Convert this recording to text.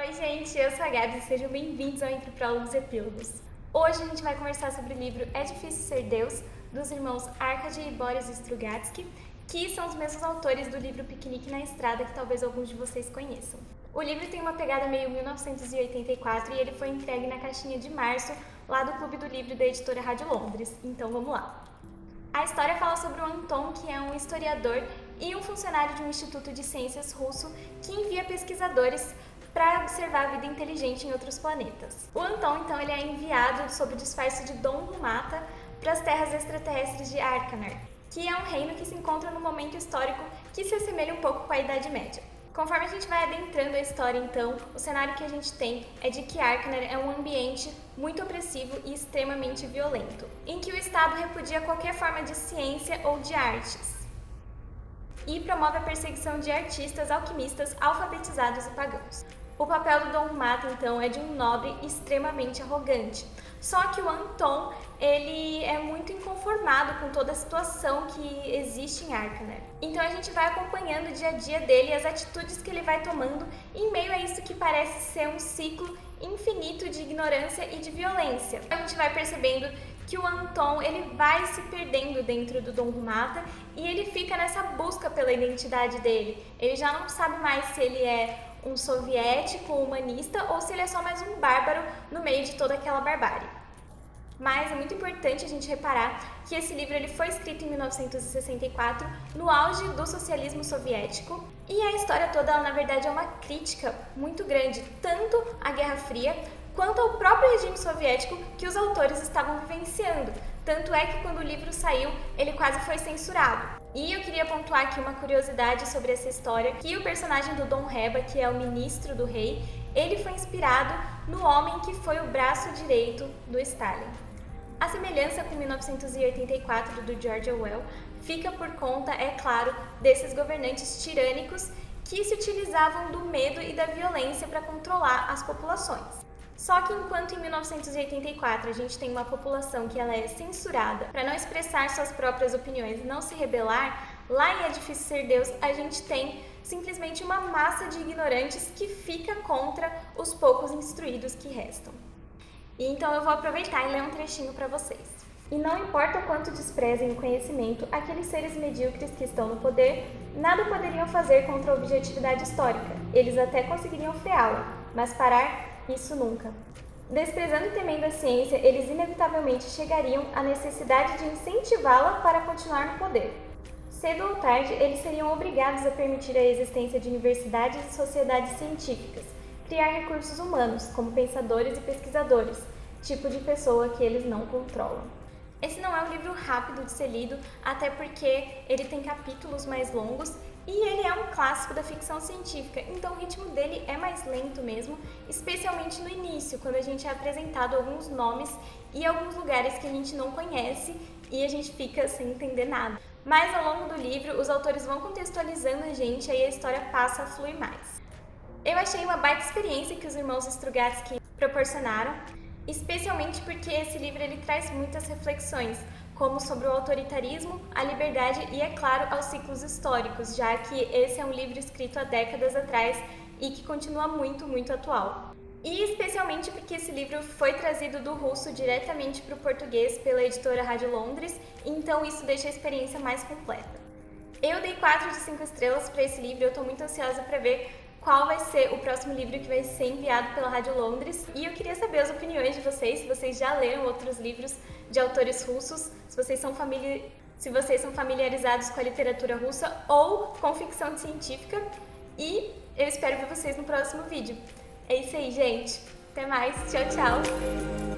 Oi gente, eu sou a Gabs e sejam bem-vindos ao Entre Prólogos e Epílogos. Hoje a gente vai conversar sobre o livro É Difícil Ser Deus, dos irmãos Arkady e Boris Strugatsky, que são os mesmos autores do livro Piquenique na Estrada, que talvez alguns de vocês conheçam. O livro tem uma pegada meio 1984 e ele foi entregue na caixinha de março, lá do Clube do Livro da editora Rádio Londres, então vamos lá. A história fala sobre o Anton, que é um historiador e um funcionário de um instituto de ciências russo que envia pesquisadores para observar a vida inteligente em outros planetas. O Anton, então, ele é enviado sob o disfarce de Dom Rumata para as terras extraterrestres de Arcanar, que é um reino que se encontra num momento histórico que se assemelha um pouco com a Idade Média. Conforme a gente vai adentrando a história, então, o cenário que a gente tem é de que Arcanar é um ambiente muito opressivo e extremamente violento, em que o Estado repudia qualquer forma de ciência ou de artes e promove a perseguição de artistas, alquimistas, alfabetizados e pagãos. O papel do Dom Rumata, então, é de um nobre extremamente arrogante. Só que o Anton, ele é muito inconformado com toda a situação que existe em Arcanar. Então a gente vai acompanhando o dia a dia dele e as atitudes que ele vai tomando em meio a isso que parece ser um ciclo infinito de ignorância e de violência. A gente vai percebendo que o Anton, ele vai se perdendo dentro do Dom Rumata e ele fica nessa busca pela identidade dele. Ele já não sabe mais se ele é um soviético humanista ou se ele é só mais um bárbaro no meio de toda aquela barbárie. Mas é muito importante a gente reparar que esse livro ele foi escrito em 1964, no auge do socialismo soviético, e a história toda, ela, na verdade, é uma crítica muito grande, tanto à Guerra Fria, quanto ao próprio regime soviético que os autores estavam vivenciando. Tanto é que quando o livro saiu, ele quase foi censurado. E eu queria pontuar aqui uma curiosidade sobre essa história, que o personagem do Dom Reba, que é o ministro do rei, ele foi inspirado no homem que foi o braço direito do Stalin. A semelhança com 1984 do George Orwell fica por conta, é claro, desses governantes tirânicos que se utilizavam do medo e da violência para controlar as populações. Só que enquanto em 1984 a gente tem uma população que ela é censurada para não expressar suas próprias opiniões e não se rebelar, lá em É Difícil Ser Deus a gente tem simplesmente uma massa de ignorantes que fica contra os poucos instruídos que restam. E então eu vou aproveitar e ler um trechinho para vocês. E não importa o quanto desprezem o conhecimento, aqueles seres medíocres que estão no poder nada poderiam fazer contra a objetividade histórica. Eles até conseguiriam freá-la, mas parar, isso nunca. Desprezando e temendo a ciência, eles inevitavelmente chegariam à necessidade de incentivá-la para continuar no poder. Cedo ou tarde, eles seriam obrigados a permitir a existência de universidades e sociedades científicas, criar recursos humanos, como pensadores e pesquisadores, tipo de pessoa que eles não controlam. Esse não é um livro rápido de ser lido, até porque ele tem capítulos mais longos e ele é um clássico da ficção científica, então o ritmo dele é mais lento mesmo, especialmente no início, quando a gente é apresentado alguns nomes e alguns lugares que a gente não conhece e a gente fica sem entender nada. Mas ao longo do livro, os autores vão contextualizando a gente e aí a história passa a fluir mais. Eu achei uma baita experiência que os irmãos Strugatsky proporcionaram, especialmente porque esse livro ele traz muitas reflexões, como sobre o autoritarismo, a liberdade e, é claro, aos ciclos históricos, já que esse é um livro escrito há décadas atrás e que continua muito, muito atual. E especialmente porque esse livro foi trazido do russo diretamente para o português pela editora Rádio Londres, então isso deixa a experiência mais completa. Eu dei 4 de 5 estrelas para esse livro, eu estou muito ansiosa para ver qual vai ser o próximo livro que vai ser enviado pela Rádio Londres. E eu queria saber as opiniões de vocês, se vocês já leram outros livros de autores russos, se vocês são familiarizados com a literatura russa ou com ficção científica. E eu espero ver vocês no próximo vídeo. É isso aí, gente. Até mais. Tchau, tchau.